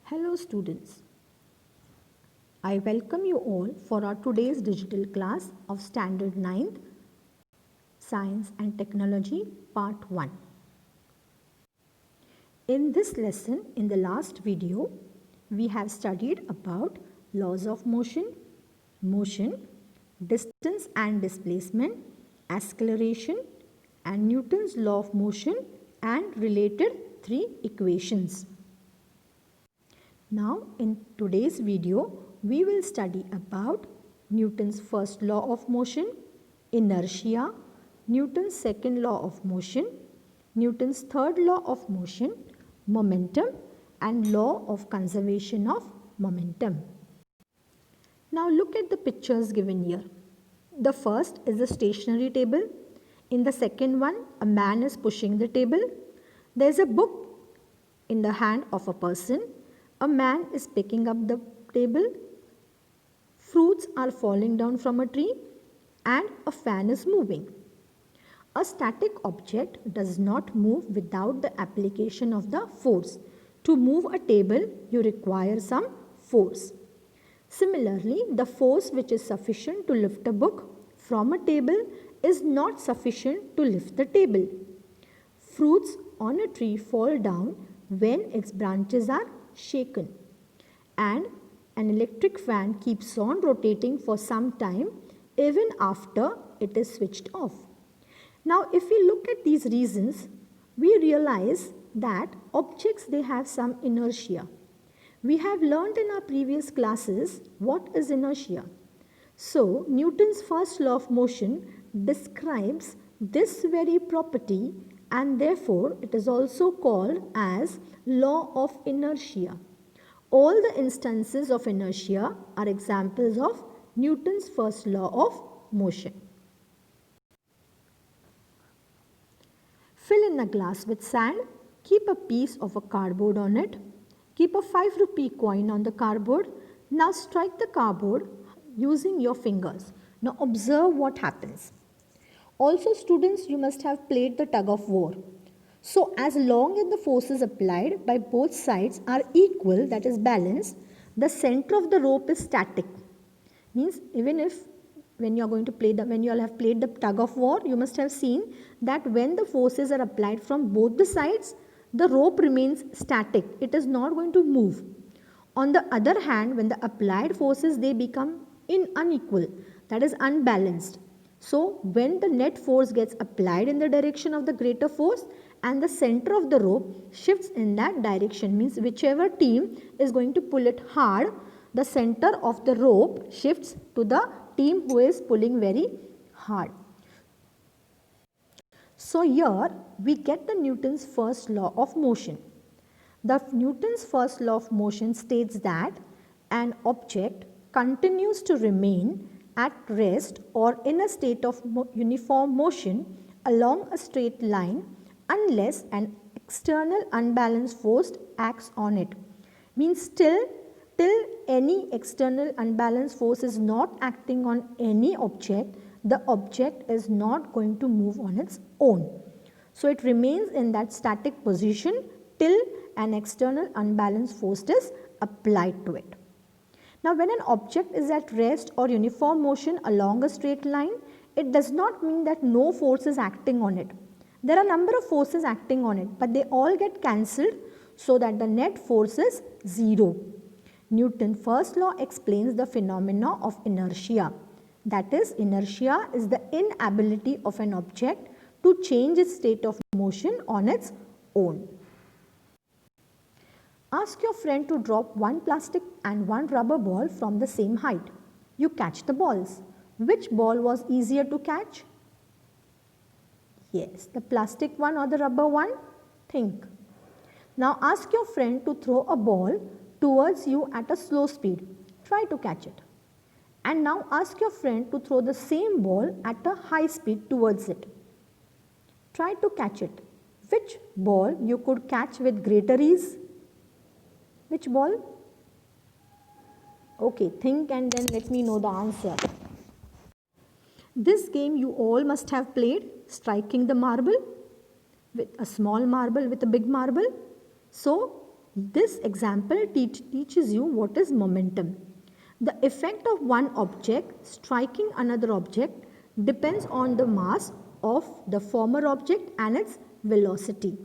Hello students, I welcome you all for our today's digital class of Standard 9th Science and Technology Part 1. In this lesson, in the last video, we have studied about laws of motion, distance and displacement, acceleration and Newton's law of motion and related 3 equations. Now in today's video, we will study about Newton's first law of motion, inertia, Newton's second law of motion, Newton's third law of motion, momentum and law of conservation of momentum. Now look at the pictures given here. The first is a stationary table. In the second one, a man is pushing the table. There is a book in the hand of a person. A man is picking up the table, fruits are falling down from a tree and a fan is moving. A static object does not move without the application of the force. To move a table, you require some force. Similarly, the force which is sufficient to lift a book from a table is not sufficient to lift the table. Fruits on a tree fall down when its branches are shaken, and an electric fan keeps on rotating for some time even after it is switched off. Now if we look at these reasons, we realize that objects, they have some inertia. We have learned in our previous classes what is inertia. So Newton's first law of motion describes this very property, and therefore it is also called as law of inertia. All the instances of inertia are examples of Newton's first law of motion. Fill in a glass with sand, keep a piece of a cardboard on it, keep a 5 rupee coin on the cardboard. Now strike the cardboard using your fingers. Now observe what happens. Also students, you must have played the tug of war. So as long as the forces applied by both sides are equal, that is balanced, the center of the rope is static. Means even if when you are going to play when you all have played the tug of war, you must have seen that when the forces are applied from both the sides, the rope remains static. It is not going to move. On the other hand, when the applied forces, they become unequal, that is unbalanced. So when the net force gets applied in the direction of the greater force and the center of the rope shifts in that direction, means whichever team is going to pull it hard, the center of the rope shifts to the team who is pulling very hard. So here we get the Newton's first law of motion. The Newton's first law of motion states that an object continues to remain at rest or in a state of uniform motion along a straight line unless an external unbalanced force acts on it. Means till any external unbalanced force is not acting on any object, the object is not going to move on its own. So it remains in that static position till an external unbalanced force is applied to it. Now when an object is at rest or uniform motion along a straight line, it does not mean that no force is acting on it. There are a number of forces acting on it, but they all get cancelled so that the net force is 0. Newton's first law explains the phenomena of inertia. That is, inertia is the inability of an object to change its state of motion on its own. Ask your friend to drop one plastic and one rubber ball from the same height. You catch the balls. Which ball was easier to catch? Yes, the plastic one or the rubber one? Think. Now ask your friend to throw a ball towards you at a slow speed. Try to catch it. And now ask your friend to throw the same ball at a high speed towards it. Try to catch it. Which ball you could catch with greater ease? Which ball? Okay, think and then let me know the answer. This game you all must have played, striking the marble with a small marble with a big marble. So This example teaches you what is momentum. The effect of one object striking another object depends on the mass of the former object and its velocity.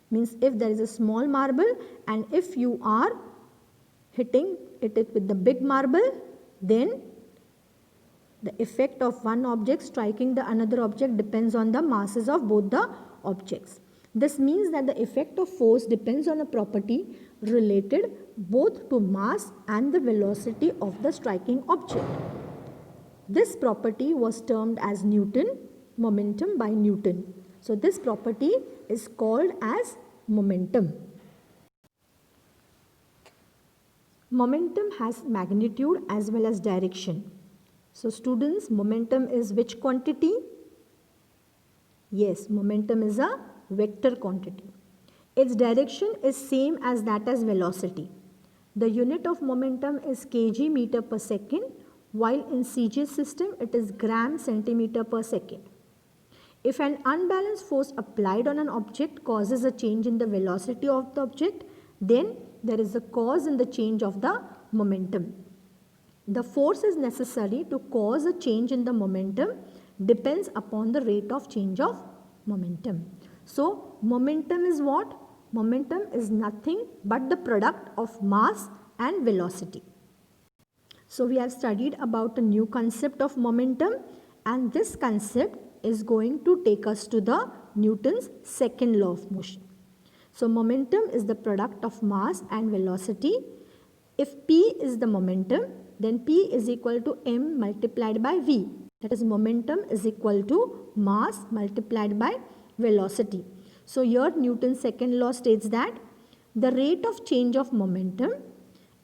Means if there is a small marble and if you are hitting it with the big marble, then the effect of one object striking the another object depends on the masses of both the objects. This means that the effect of force depends on a property related both to mass and the velocity of the striking object. This property was termed as Newton momentum by Newton. So this property is called as momentum. Momentum has magnitude as well as direction. So students, momentum is which quantity? Yes, momentum is a vector quantity. Its direction is same as that as velocity. The unit of momentum is kg meter per second, while in CG system it is gram centimeter per second. If an unbalanced force applied on an object causes a change in the velocity of the object, then there is a cause in the change of the momentum. The force is necessary to cause a change in the momentum depends upon the rate of change of momentum. So, momentum is what? Momentum is nothing but the product of mass and velocity. So, we have studied about a new concept of momentum, and this concept is going to take us to the Newton's second law of motion. So, momentum is the product of mass and velocity. If P is the momentum, then P is equal to m multiplied by v. That is, momentum is equal to mass multiplied by velocity. So here Newton's second law states that the rate of change of momentum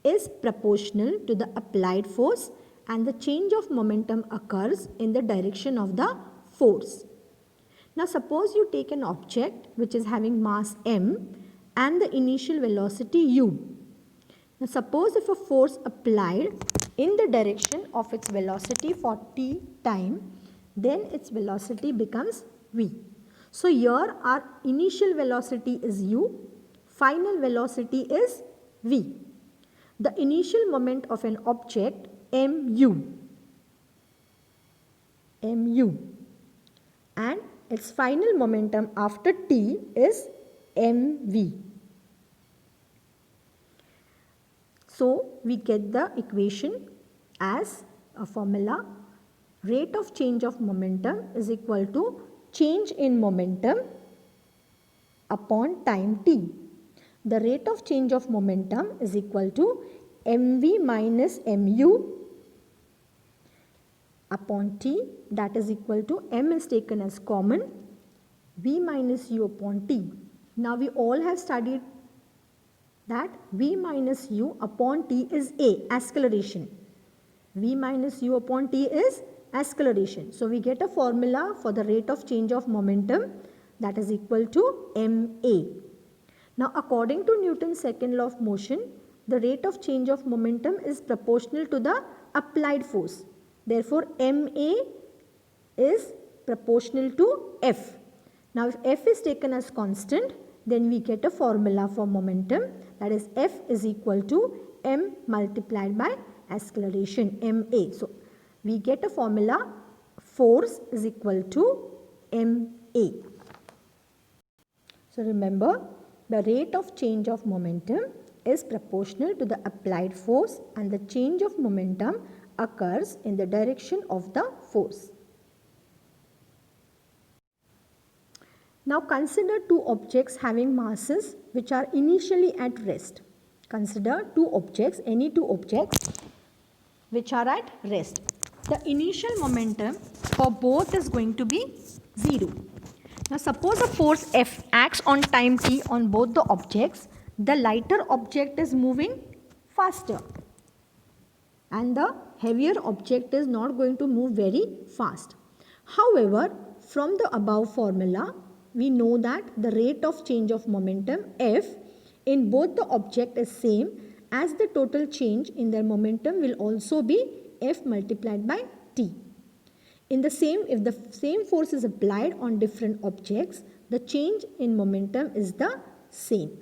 is proportional to the applied force and the change of momentum occurs in the direction of the force. Now suppose you take an object which is having mass m and the initial velocity u. Now suppose if a force applied in the direction of its velocity for t time, then its velocity becomes v. So here our initial velocity is u, final velocity is v. The initial moment of an object mu and its final momentum after t is mv. So we get the equation as a formula: rate of change of momentum is equal to change in momentum upon time t. The rate of change of momentum is equal to mv minus mu upon t, that is equal to m is taken as common, v minus u upon t. Now we all have studied that v minus u upon t is a, acceleration. V minus u upon t is acceleration. So we get a formula for the rate of change of momentum, that is equal to ma. Now according to Newton's second law of motion, the rate of change of momentum is proportional to the applied force. Therefore ma is proportional to f. Now if f is taken as constant, then we get a formula for momentum, that is f is equal to m multiplied by acceleration, ma. So we get a formula: force is equal to ma. So remember, the rate of change of momentum is proportional to the applied force and the change of momentum occurs in the direction of the force. Now consider two objects having masses which are initially at rest. Consider two objects, any two objects which are at rest. The initial momentum for both is going to be 0. Now suppose a force F acts on time t on both the objects. The lighter object is moving faster and the heavier object is not going to move very fast. However, from the above formula, we know that the rate of change of momentum F in both the object is same, as the total change in their momentum will also be F multiplied by t. If the same force is applied on different objects, the change in momentum is the same.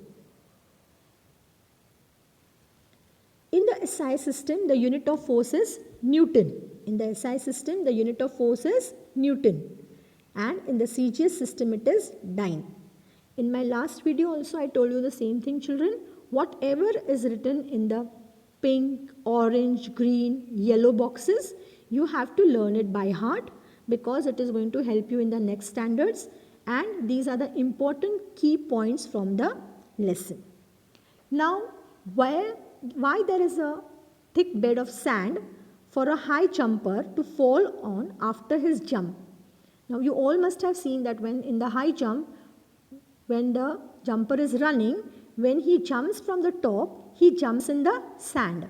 SI system, the unit of force is Newton. In the SI system, the unit of force is Newton. And in the CGS system, it is dyne. In my last video also, I told you the same thing, children. Whatever is written in the pink, orange, green, yellow boxes, you have to learn it by heart because it is going to help you in the next standards. And these are the important key points from the lesson. Now, why there is a thick bed of sand for a high jumper to fall on after his jump? Now, you all must have seen that when in the high jump, when the jumper is running, when he jumps from the top, he jumps in the sand.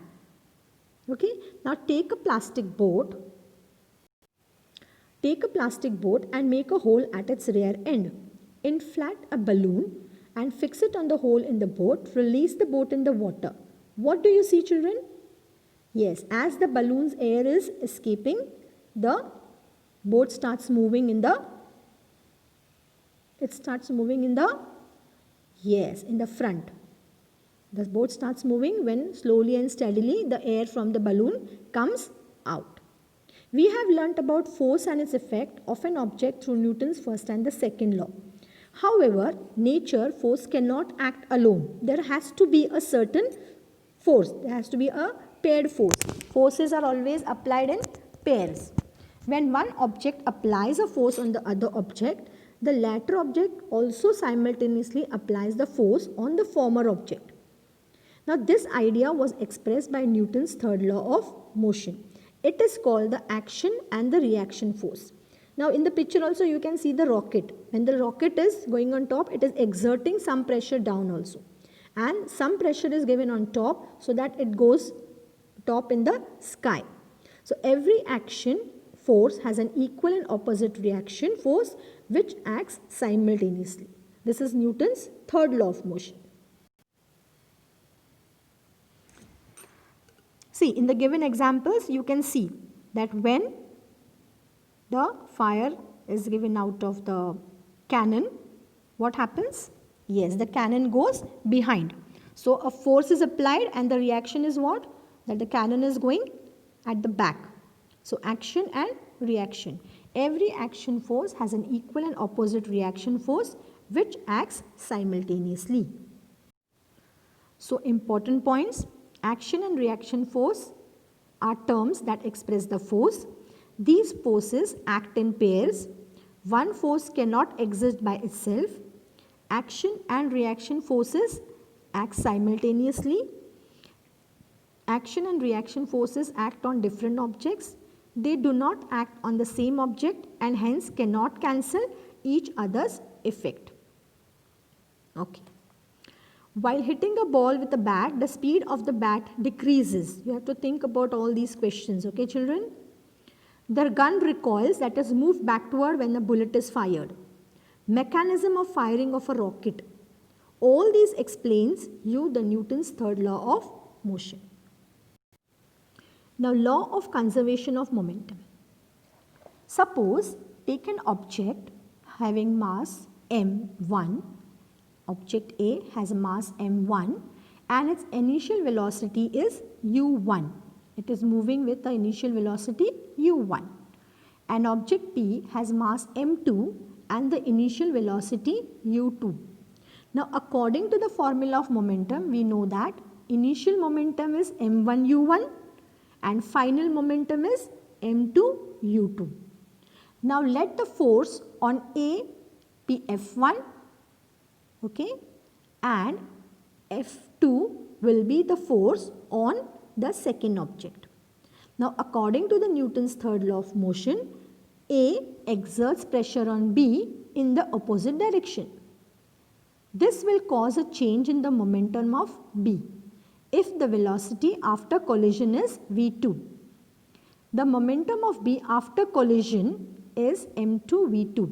Okay. Now, take a plastic boat and make a hole at its rear end. Inflate a balloon and fix it on the hole in the boat. Release the boat in the water. What do you see, children? Yes, as the balloon's air is escaping, the boat starts moving in the, in the front. The boat starts moving when slowly and steadily the air from the balloon comes out. We have learnt about force and its effect of an object through Newton's first and the second law. However, nature, force cannot act alone. There has to be a certain force. There has to be a paired force. Forces are always applied in pairs. When one object applies a force on the other object, the latter object also simultaneously applies the force on the former object. Now, this idea was expressed by Newton's third law of motion. It is called the action and the reaction force. Now, in the picture also you can see the rocket. When the rocket is going on top, it is exerting some pressure down also. And some pressure is given on top so that it goes top in the sky. So, every action force has an equal and opposite reaction force which acts simultaneously. This is Newton's third law of motion. See, in the given examples, you can see that when the fire is given out of the cannon, what happens? Yes, the cannon goes behind. So, a force is applied and the reaction is what? That the cannon is going at the back. So, action and reaction. Every action force has an equal and opposite reaction force which acts simultaneously. So, important points. Action and reaction force are terms that express the force. These forces act in pairs. One force cannot exist by itself. Action and reaction forces act simultaneously. Action and reaction forces act on different objects. They do not act on the same object and hence cannot cancel each other's effect. Okay. While hitting a ball with a bat, the speed of the bat decreases. You have to think about all these questions, okay, children? The gun recoils, that is moved backward when the bullet is fired. Mechanism of firing of a rocket. All these explains you the Newton's third law of motion. Now, law of conservation of momentum. Suppose take an object having mass m1. Object A has a mass m1 and its initial velocity is u1. It is moving with the initial velocity u1. And object B has mass m2 and the initial velocity u2. Now, according to the formula of momentum, we know that initial momentum is m1 u1 and final momentum is m2 u2. Now, let the force on A be F1. Okay, and F2 will be the force on the second object. Now, according to the Newton's third law of motion, A exerts pressure on B in the opposite direction. This will cause a change in the momentum of B if the velocity after collision is v2. The momentum of B after collision is m2 v2.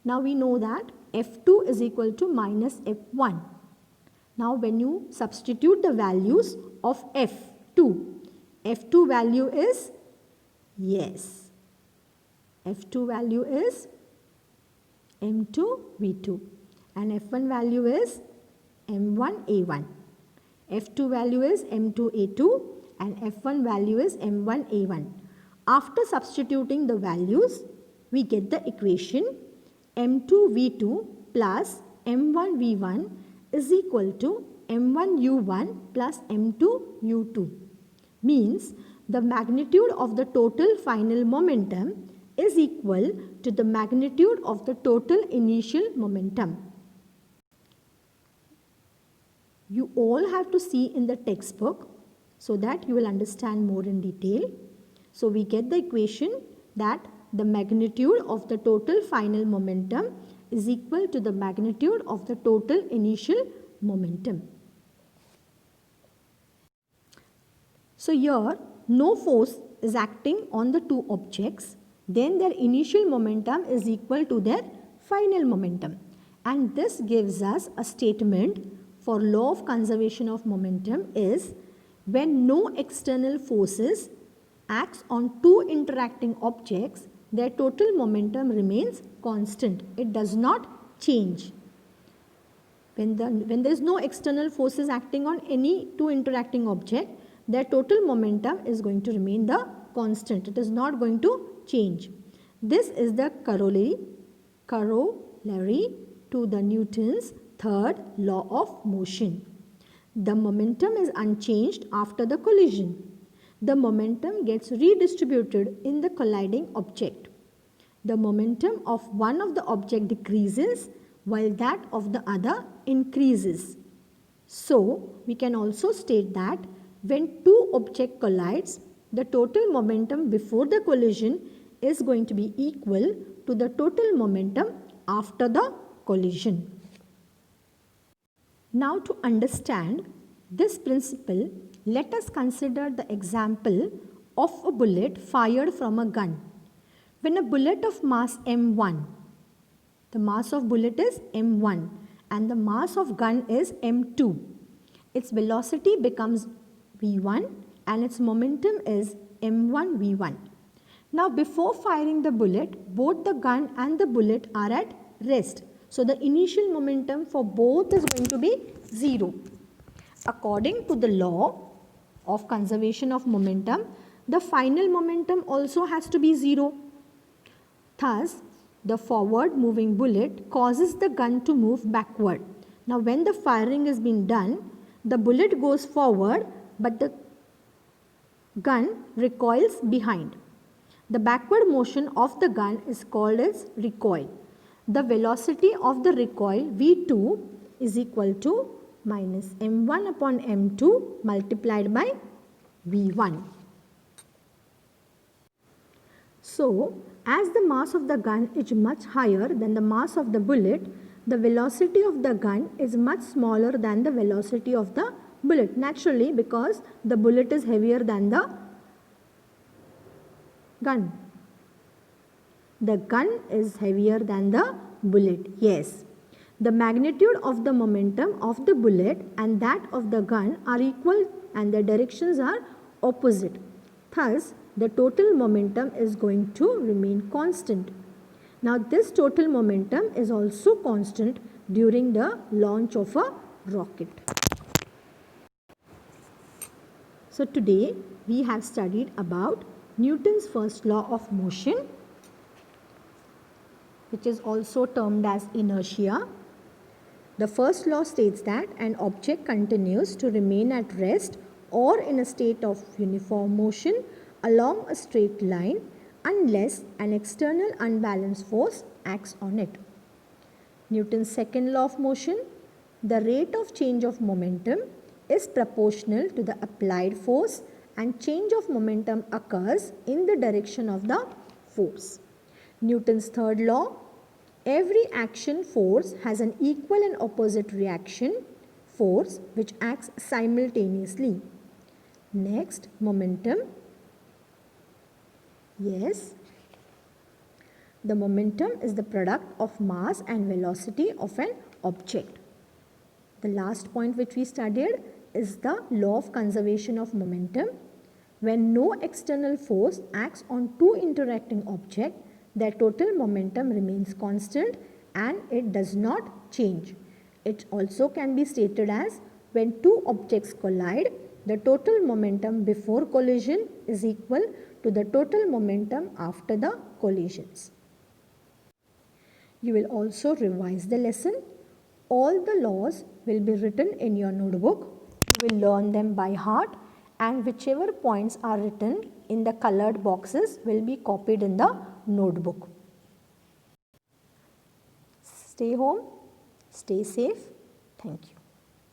Now, we know that F2 is equal to minus F1. Now, when you substitute the values of F2, F2 value is, yes, F2 value is M2 V2 and F1 value is M1 A1. F2 value is M2 A2 and F1 value is m1a1. After substituting the values, we get the equation m2v2 plus m1v1 is equal to m1u1 plus m2u2. Means the magnitude of the total final momentum is equal to the magnitude of the total initial momentum. You all have to see in the textbook so that you will understand more in detail. So we get the equation that the magnitude of the total final momentum is equal to the magnitude of the total initial momentum. So here no force is acting on the two objects, then their initial momentum is equal to their final momentum, and this gives us a statement for law of conservation of momentum is when no external forces acts on two interacting objects, their total momentum remains constant. It does not change. When there is no external forces acting on any two interacting object, their total momentum is going to remain the constant. It is not going to change. This is the corollary to the Newton's third law of motion. The momentum is unchanged after the collision. The momentum gets redistributed in the colliding object. The momentum of one of the object decreases while that of the other increases. So, we can also state that when two objects collides, the total momentum before the collision is going to be equal to the total momentum after the collision. Now to understand this principle, let us consider the example of a bullet fired from a gun. When a bullet of mass m1, the mass of bullet is m1 and the mass of gun is m2, its velocity becomes v1 and its momentum is m1 v1. Now before firing the bullet, both the gun and the bullet are at rest. So the initial momentum for both is going to be 0. According to the law of conservation of momentum, the final momentum also has to be 0. Thus, the forward moving bullet causes the gun to move backward. Now when the firing has been done, the bullet goes forward but the gun recoils behind. The backward motion of the gun is called as recoil. The velocity of the recoil v2 is equal to minus m1 upon m2 multiplied by v1. So, as the mass of the gun is much higher than the mass of the bullet, the velocity of the gun is much smaller than the velocity of the bullet. Naturally, because the bullet is heavier than the gun. The gun is heavier than the bullet. Yes. The magnitude of the momentum of the bullet and that of the gun are equal and their directions are opposite. Thus, the total momentum is going to remain constant. Now, this total momentum is also constant during the launch of a rocket. So, today we have studied about Newton's first law of motion, which is also termed as inertia. The first law states that an object continues to remain at rest or in a state of uniform motion along a straight line unless an external unbalanced force acts on it. Newton's second law of motion, the rate of change of momentum is proportional to the applied force and change of momentum occurs in the direction of the force. Newton's third law, every action force has an equal and opposite reaction force which acts simultaneously. Next, momentum. Yes, the momentum is the product of mass and velocity of an object. The last point which we studied is the law of conservation of momentum. When no external force acts on two interacting objects, their total momentum remains constant and it does not change. It also can be stated as when two objects collide, the total momentum before collision is equal to the total momentum after the collisions. You will also revise the lesson. All the laws will be written in your notebook. You will learn them by heart, and whichever points are written in the colored boxes will be copied in the notebook. Stay home, stay safe. Thank you.